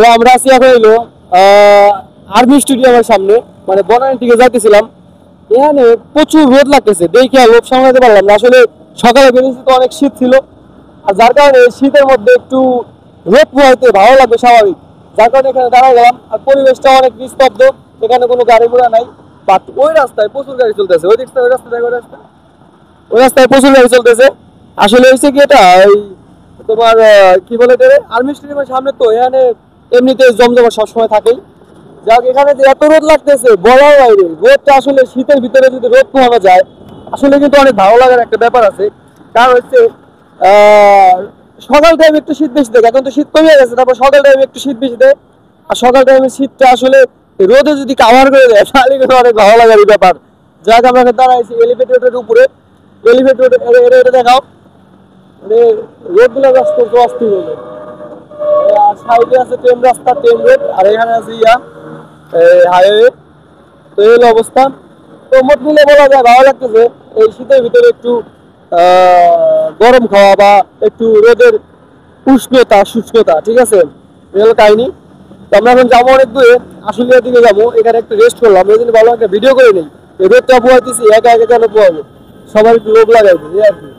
তো আমরা আছি এখন হইলো আর্মি স্টেডিয়ামের সামনে, মানে বনানীর দিকে যাইতেছিলাম। এখানে প্রচুর রোদ লাগতেছে, দেখে আর লোভ সামলাতে পারলাম না। আসলে সকালে বেরিয়েছি তো অনেক শীত ছিল, আর যার কারণে এই শীতের মধ্যে একটু রোদ পোহাইতে ভালো লাগবে স্বাভাবিক, যার কারণে এখানে দাঁড়ায় গেলাম। আর পরিবেশটা অনেক নিস্তব্ধ, এখানে কোনো গাড়ি ঘোড়া নাই। বাট ওই রাস্তায় প্রচুর গাড়ি চলতেছে, ওই দিকটা ওই রাস্তায় ওই রাস্তায় প্রচুর গাড়ি চলতেছে। আসলে হয়েছে কি, এটা এই তোমার কি বলে এটা, আর্মি স্টেডিয়ামের সামনে তো এখানে এমনিতে জমজমা সবসময় থাকেই। যাক, এখানে যে এত রোদ লাগতেছে বলার বাইরে। রোদটা আসলে শীতের ভিতরে যদি রোদ পোহানো যায় আসলে কিন্তু অনেক ভালো লাগার একটা ব্যাপার আছে। কারণ হচ্ছে সকাল টাইমে একটু শীত বেশি দেয়, এখন তো শীত কমে গেছে, তারপর সকাল টাইমে একটু শীত বেশি দেয়। আর সকাল টাইমে শীতটা আসলে রোদে যদি কাভার করে দেয় তাহলে কিন্তু অনেক ভালো লাগার ব্যাপার। যাক, আমরা দাঁড়াইছি এলিভেটেডের উপরে। এলিভেটেড এটা দেখাও, মানে রোড গুলো অস্থির হবে। আর সাইডে আছে ট্রেন রাস্তা, ট্রেন রোড, আর এখানে আছে হাইওয়ে। তো এই হলো অবস্থা। তো মোট মিলে বলা যায় ভালো লাগতেছে এই শীতের ভিতরে একটু গরম খাওয়া বা একটু রোদের উষ্ণতা শুষ্কতা, ঠিক আছে, এই হলো কাহিনী। তো আমরা এখন যাবো অনেক দূরে, আশুলিয়ার দিকে যাবো। এখানে একটু রেস্ট করলাম, এই জন্য ভালো একটা ভিডিও করে নেই। এই রোদটা পোহাইতেছি, একা একা কেন পোহাবো, সবার একটু লোভ লাগাইছে এই আর কি।